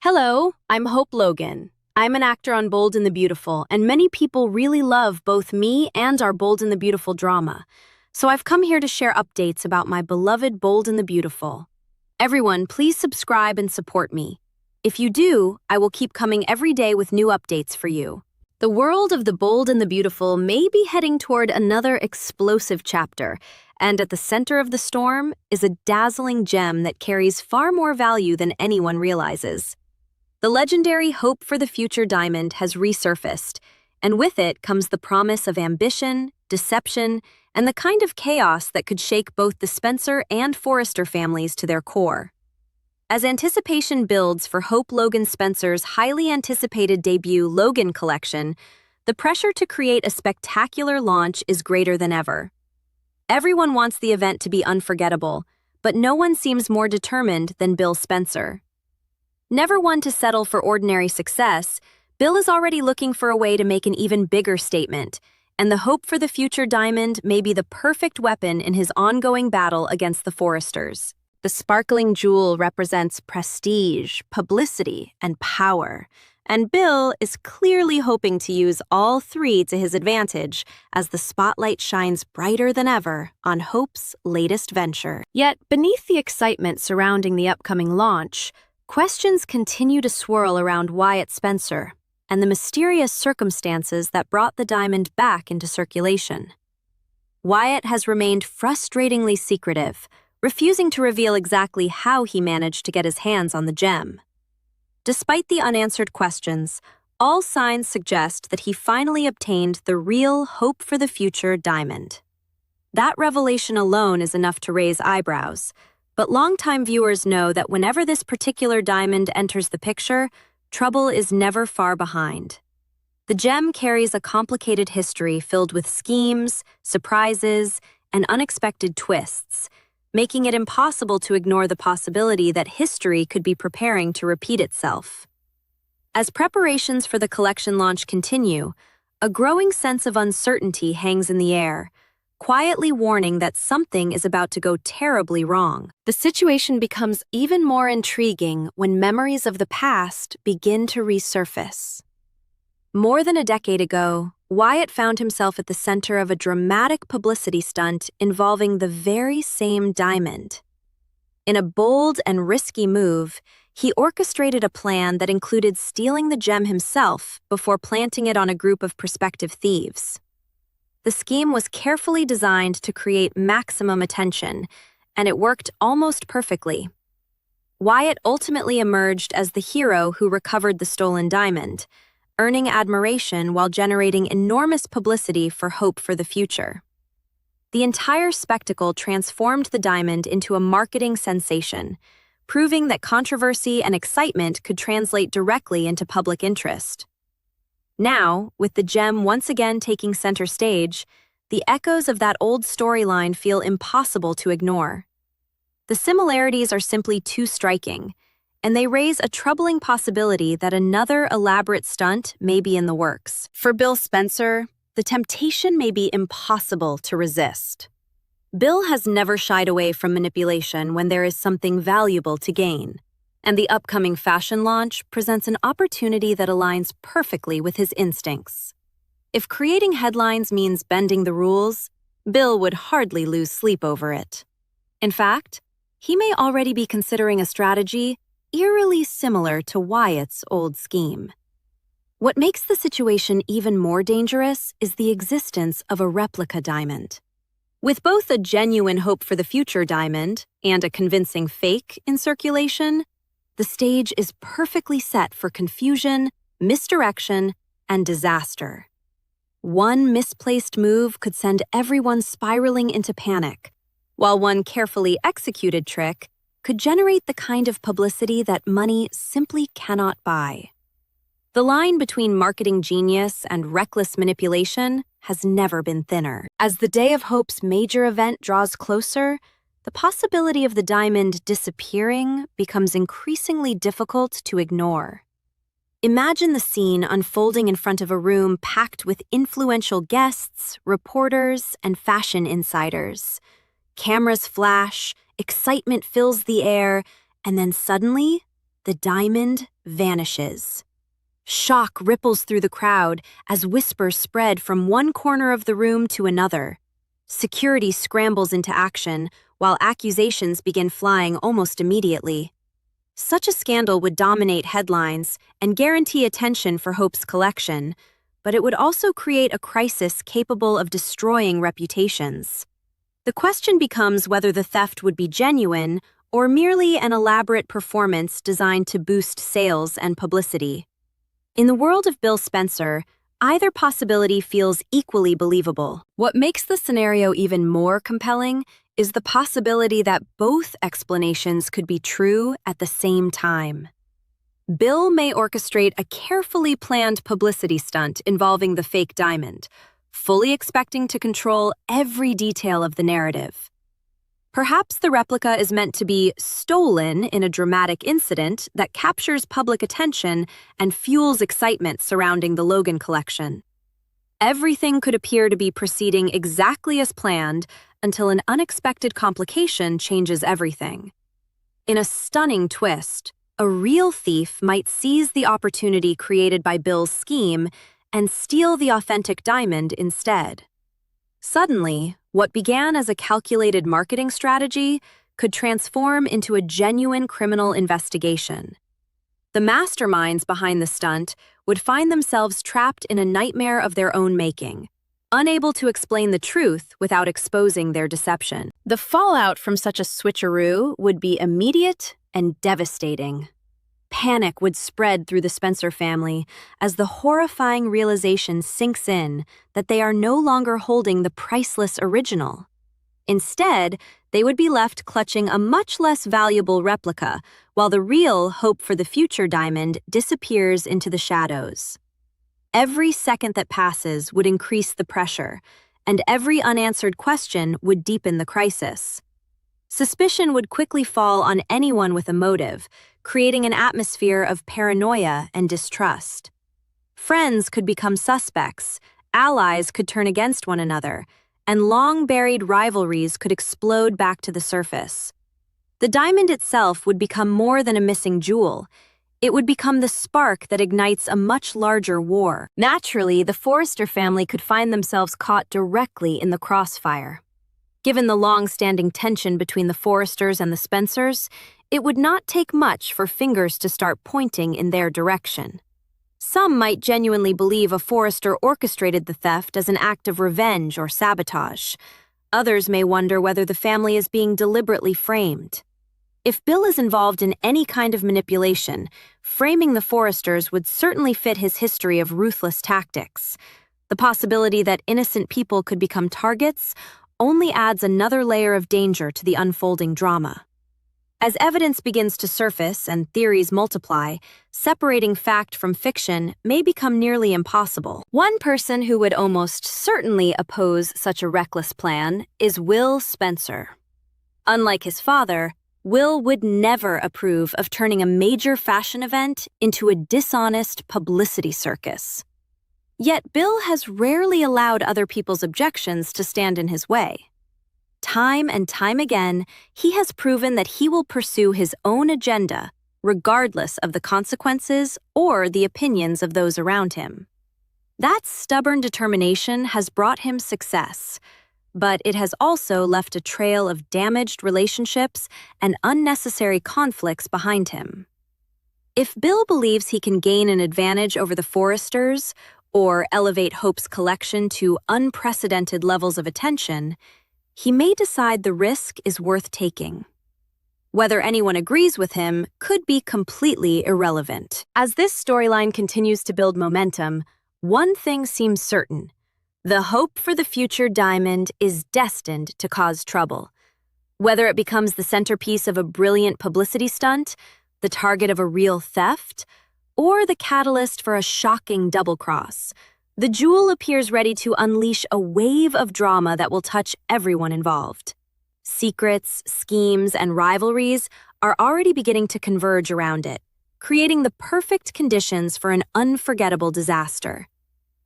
Hello, I'm Hope Logan. I'm an actor on Bold and the Beautiful, and many people really love both me and our Bold and the Beautiful drama. So I've come here to share updates about my beloved Bold and the Beautiful. Everyone, please subscribe and support me. If you do, I will keep coming every day with new updates for you. The world of the Bold and the Beautiful may be heading toward another explosive chapter, and at the center of the storm is a dazzling gem that carries far more value than anyone realizes. The legendary Hope for the Future diamond has resurfaced, and with it comes the promise of ambition, deception, and the kind of chaos that could shake both the Spencer and Forrester families to their core. As anticipation builds for Hope Logan Spencer's highly anticipated debut Logan collection, the pressure to create a spectacular launch is greater than ever. Everyone wants the event to be unforgettable, but no one seems more determined than Bill Spencer. Never one to settle for ordinary success, Bill is already looking for a way to make an even bigger statement, and the Hope for the Future diamond may be the perfect weapon in his ongoing battle against the Forresters. The sparkling jewel represents prestige, publicity, and power, and Bill is clearly hoping to use all three to his advantage as the spotlight shines brighter than ever on Hope's latest venture. Yet, beneath the excitement surrounding the upcoming launch, questions continue to swirl around Wyatt Spencer and the mysterious circumstances that brought the diamond back into circulation. Wyatt has remained frustratingly secretive, refusing to reveal exactly how he managed to get his hands on the gem. Despite the unanswered questions, all signs suggest that he finally obtained the real Hope for the Future diamond. That revelation alone is enough to raise eyebrows, but longtime viewers know that whenever this particular diamond enters the picture, trouble is never far behind. The gem carries a complicated history filled with schemes, surprises, and unexpected twists, making it impossible to ignore the possibility that history could be preparing to repeat itself. As preparations for the collection launch continue, a growing sense of uncertainty hangs in the air, quietly warning that something is about to go terribly wrong. The situation becomes even more intriguing when memories of the past begin to resurface. More than a decade ago, Wyatt found himself at the center of a dramatic publicity stunt involving the very same diamond. In a bold and risky move, he orchestrated a plan that included stealing the gem himself before planting it on a group of prospective thieves. The scheme was carefully designed to create maximum attention, and it worked almost perfectly. Wyatt ultimately emerged as the hero who recovered the stolen diamond, earning admiration while generating enormous publicity for Hope for the Future. The entire spectacle transformed the diamond into a marketing sensation, proving that controversy and excitement could translate directly into public interest. Now, with the gem once again taking center stage, the echoes of that old storyline feel impossible to ignore. The similarities are simply too striking, and they raise a troubling possibility that another elaborate stunt may be in the works. For Bill Spencer, the temptation may be impossible to resist. Bill has never shied away from manipulation when there is something valuable to gain, and the upcoming fashion launch presents an opportunity that aligns perfectly with his instincts. If creating headlines means bending the rules, Bill would hardly lose sleep over it. In fact, he may already be considering a strategy eerily similar to Wyatt's old scheme. What makes the situation even more dangerous is the existence of a replica diamond. With both a genuine Hope for the Future diamond and a convincing fake in circulation, the stage is perfectly set for confusion, misdirection, and disaster. One misplaced move could send everyone spiraling into panic, while one carefully executed trick could generate the kind of publicity that money simply cannot buy. The line between marketing genius and reckless manipulation has never been thinner. As the day of Hope's major event draws closer, the possibility of the diamond disappearing becomes increasingly difficult to ignore. Imagine the scene unfolding in front of a room packed with influential guests, reporters, and fashion insiders. Cameras flash, excitement fills the air, and then suddenly, the diamond vanishes. Shock ripples through the crowd as whispers spread from one corner of the room to another. Security scrambles into action, while accusations begin flying almost immediately. Such a scandal would dominate headlines and guarantee attention for Hope's collection, but it would also create a crisis capable of destroying reputations. The question becomes whether the theft would be genuine or merely an elaborate performance designed to boost sales and publicity. In the world of Bill Spencer, either possibility feels equally believable. What makes the scenario even more compelling is the possibility that both explanations could be true at the same time. Bill may orchestrate a carefully planned publicity stunt involving the fake diamond, fully expecting to control every detail of the narrative. Perhaps the replica is meant to be stolen in a dramatic incident that captures public attention and fuels excitement surrounding the Logan collection. Everything could appear to be proceeding exactly as planned until an unexpected complication changes everything. In a stunning twist, a real thief might seize the opportunity created by Bill's scheme and steal the authentic diamond instead. Suddenly, what began as a calculated marketing strategy could transform into a genuine criminal investigation. The masterminds behind the stunt would find themselves trapped in a nightmare of their own making, unable to explain the truth without exposing their deception. The fallout from such a switcheroo would be immediate and devastating. Panic would spread through the Spencer family as the horrifying realization sinks in that they are no longer holding the priceless original. Instead, they would be left clutching a much less valuable replica, while the real hope for the future diamond disappears into the shadows. Every second that passes would increase the pressure, and every unanswered question would deepen the crisis. Suspicion would quickly fall on anyone with a motive, creating an atmosphere of paranoia and distrust. Friends could become suspects, allies could turn against one another, and long-buried rivalries could explode back to the surface. The diamond itself would become more than a missing jewel. It would become the spark that ignites a much larger war. Naturally, the Forrester family could find themselves caught directly in the crossfire. Given the long-standing tension between the Forresters and the Spencers, it would not take much for fingers to start pointing in their direction. Some might genuinely believe a Forrester orchestrated the theft as an act of revenge or sabotage. Others may wonder whether the family is being deliberately framed. If Bill is involved in any kind of manipulation, framing the Forresters would certainly fit his history of ruthless tactics. The possibility that innocent people could become targets only adds another layer of danger to the unfolding drama. As evidence begins to surface and theories multiply, separating fact from fiction may become nearly impossible. One person who would almost certainly oppose such a reckless plan is Will Spencer. Unlike his father, Will would never approve of turning a major fashion event into a dishonest publicity circus. Yet Bill has rarely allowed other people's objections to stand in his way. Time and time again, he has proven that he will pursue his own agenda, regardless of the consequences or the opinions of those around him. That stubborn determination has brought him success, but it has also left a trail of damaged relationships and unnecessary conflicts behind him. If Bill believes he can gain an advantage over the Forresters or elevate Hope's collection to unprecedented levels of attention, he may decide the risk is worth taking. Whether anyone agrees with him could be completely irrelevant. As this storyline continues to build momentum, one thing seems certain. The hope for the future diamond is destined to cause trouble. Whether it becomes the centerpiece of a brilliant publicity stunt, the target of a real theft, or the catalyst for a shocking double-cross, the jewel appears ready to unleash a wave of drama that will touch everyone involved. Secrets, schemes, and rivalries are already beginning to converge around it, creating the perfect conditions for an unforgettable disaster.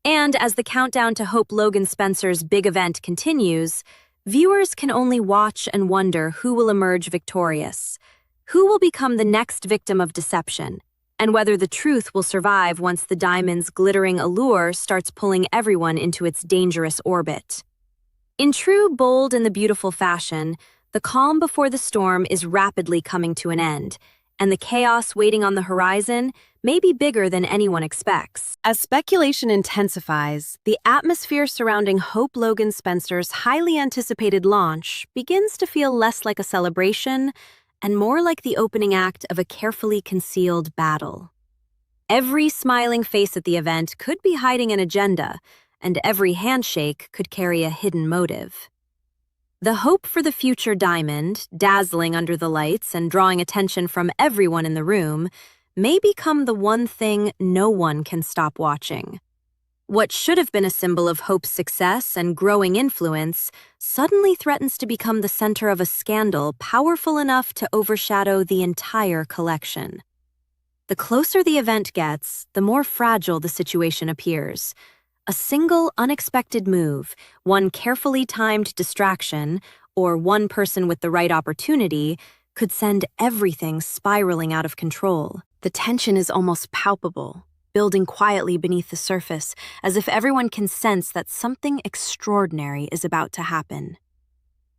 And as the countdown to Hope Logan Spencer's big event continues, viewers can only watch and wonder who will emerge victorious. Who will become the next victim of deception, and whether the truth will survive once the diamond's glittering allure starts pulling everyone into its dangerous orbit. In true Bold and the Beautiful fashion, the calm before the storm is rapidly coming to an end, and the chaos waiting on the horizon may be bigger than anyone expects. As speculation intensifies, the atmosphere surrounding Hope Logan Spencer's highly anticipated launch begins to feel less like a celebration and more like the opening act of a carefully concealed battle. Every smiling face at the event could be hiding an agenda, and every handshake could carry a hidden motive. The Hope for the Future diamond, dazzling under the lights and drawing attention from everyone in the room, may become the one thing no one can stop watching. What should have been a symbol of Hope's success and growing influence suddenly threatens to become the center of a scandal powerful enough to overshadow the entire collection. The closer the event gets, the more fragile the situation appears. A single unexpected move, one carefully timed distraction, or one person with the right opportunity could send everything spiraling out of control. The tension is almost palpable, building quietly beneath the surface, as if everyone can sense that something extraordinary is about to happen.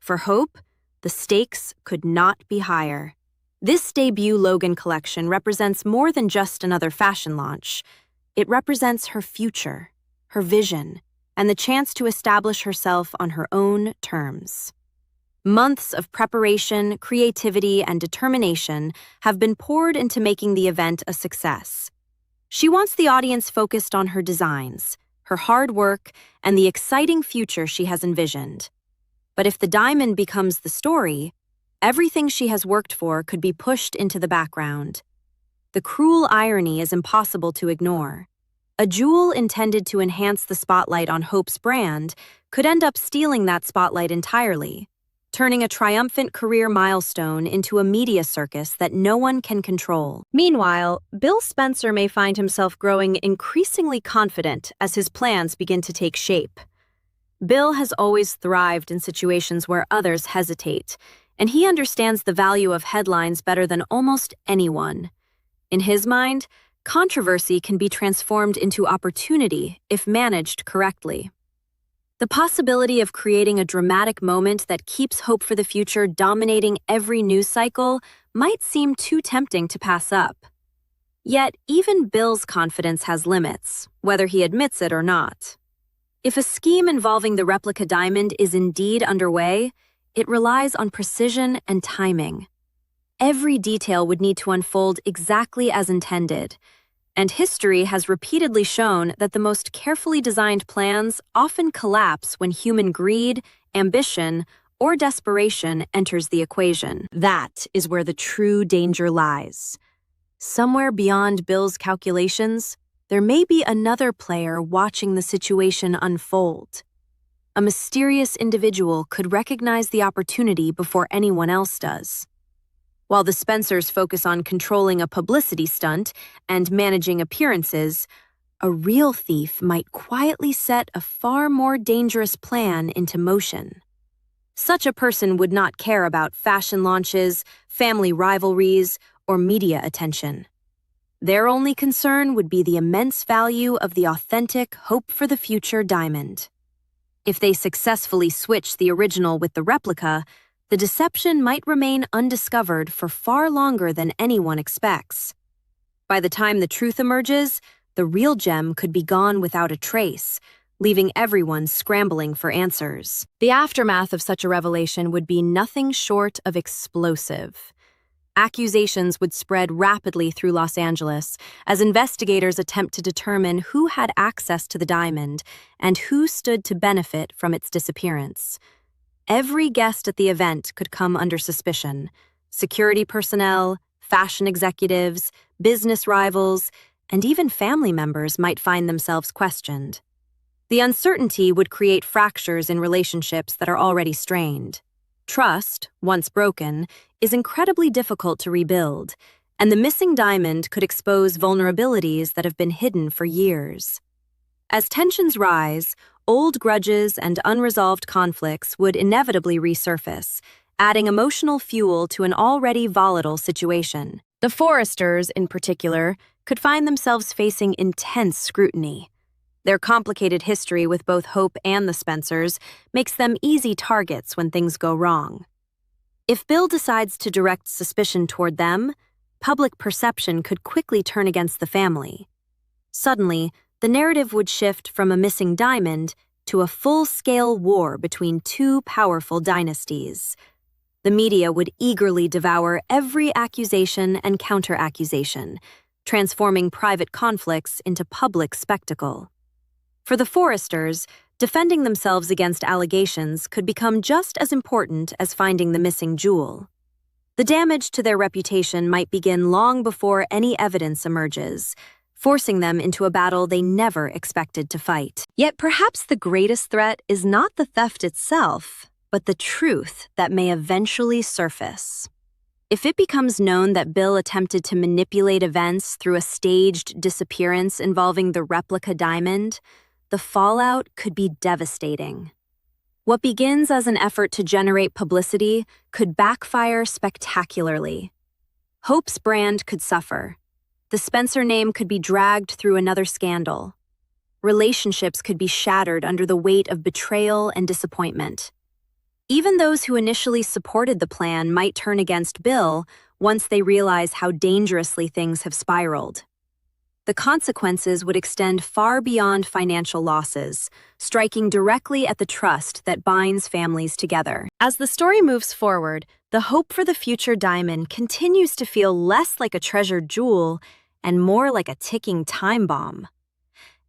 For Hope, the stakes could not be higher. This debut Logan collection represents more than just another fashion launch. It represents her future, her vision, and the chance to establish herself on her own terms. Months of preparation, creativity, and determination have been poured into making the event a success. She wants the audience focused on her designs, her hard work, and the exciting future she has envisioned. But if the diamond becomes the story, everything she has worked for could be pushed into the background. The cruel irony is impossible to ignore. A jewel intended to enhance the spotlight on Hope's brand could end up stealing that spotlight entirely, turning a triumphant career milestone into a media circus that no one can control. Meanwhile, Bill Spencer may find himself growing increasingly confident as his plans begin to take shape. Bill has always thrived in situations where others hesitate, and he understands the value of headlines better than almost anyone. In his mind, controversy can be transformed into opportunity if managed correctly. The possibility of creating a dramatic moment that keeps Hope for the Future dominating every news cycle might seem too tempting to pass up. Yet, even Bill's confidence has limits, whether he admits it or not. If a scheme involving the replica diamond is indeed underway, it relies on precision and timing. Every detail would need to unfold exactly as intended, and history has repeatedly shown that the most carefully designed plans often collapse when human greed, ambition, or desperation enters the equation. That is where the true danger lies. Somewhere beyond Bill's calculations, there may be another player watching the situation unfold. A mysterious individual could recognize the opportunity before anyone else does. While the Spencers focus on controlling a publicity stunt and managing appearances, a real thief might quietly set a far more dangerous plan into motion. Such a person would not care about fashion launches, family rivalries, or media attention. Their only concern would be the immense value of the authentic Hope for the Future diamond. If they successfully switch the original with the replica, the deception might remain undiscovered for far longer than anyone expects. By the time the truth emerges, the real gem could be gone without a trace, leaving everyone scrambling for answers. The aftermath of such a revelation would be nothing short of explosive. Accusations would spread rapidly through Los Angeles as investigators attempt to determine who had access to the diamond and who stood to benefit from its disappearance. Every guest at the event could come under suspicion. Security personnel, fashion executives, business rivals, and even family members might find themselves questioned. The uncertainty would create fractures in relationships that are already strained. Trust, once broken, is incredibly difficult to rebuild, and the missing diamond could expose vulnerabilities that have been hidden for years. As tensions rise, old grudges and unresolved conflicts would inevitably resurface, adding emotional fuel to an already volatile situation. The Forresters, in particular, could find themselves facing intense scrutiny. Their complicated history with both Hope and the Spencers makes them easy targets when things go wrong. If Bill decides to direct suspicion toward them, public perception could quickly turn against the family. Suddenly, the narrative would shift from a missing diamond to a full-scale war between two powerful dynasties. The media would eagerly devour every accusation and counter-accusation, transforming private conflicts into public spectacle. For the Forresters, defending themselves against allegations could become just as important as finding the missing jewel. The damage to their reputation might begin long before any evidence emerges, forcing them into a battle they never expected to fight. Yet perhaps the greatest threat is not the theft itself, but the truth that may eventually surface. If it becomes known that Bill attempted to manipulate events through a staged disappearance involving the replica diamond, the fallout could be devastating. What begins as an effort to generate publicity could backfire spectacularly. Hope's brand could suffer. The Spencer name could be dragged through another scandal. Relationships could be shattered under the weight of betrayal and disappointment. Even those who initially supported the plan might turn against Bill once they realize how dangerously things have spiraled. The consequences would extend far beyond financial losses, striking directly at the trust that binds families together. As the story moves forward, the hope for the future diamond continues to feel less like a treasured jewel and more like a ticking time bomb.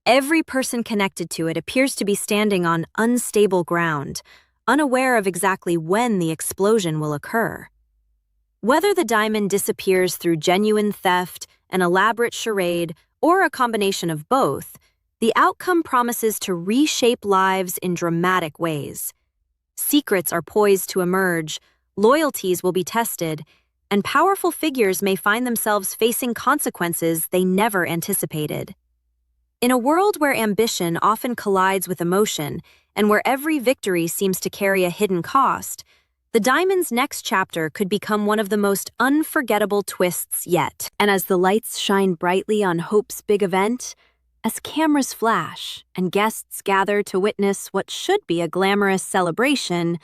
Every person connected to it appears to be standing on unstable ground, unaware of exactly when the explosion will occur. Whether the diamond disappears through genuine theft, an elaborate charade, or a combination of both, the outcome promises to reshape lives in dramatic ways. Secrets are poised to emerge, loyalties will be tested, and powerful figures may find themselves facing consequences they never anticipated. In a world where ambition often collides with emotion, and where every victory seems to carry a hidden cost, the diamond's next chapter could become one of the most unforgettable twists yet. And as the lights shine brightly on Hope's big event, as cameras flash and guests gather to witness what should be a glamorous celebration,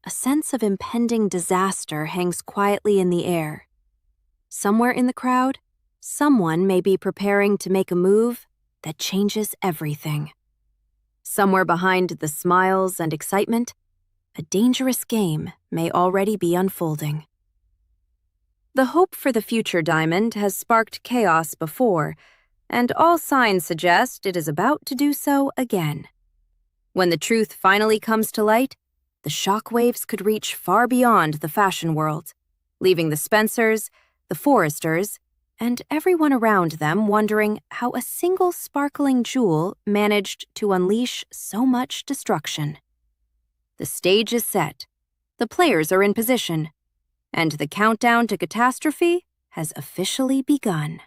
a sense of impending disaster hangs quietly in the air. Somewhere in the crowd, someone may be preparing to make a move that changes everything. Somewhere behind the smiles and excitement, a dangerous game may already be unfolding. The hope for the future diamond has sparked chaos before, and all signs suggest it is about to do so again. When the truth finally comes to light, the shockwaves could reach far beyond the fashion world, leaving the Spencers, the Forresters, and everyone around them wondering how a single sparkling jewel managed to unleash so much destruction. The stage is set, the players are in position, and the countdown to catastrophe has officially begun.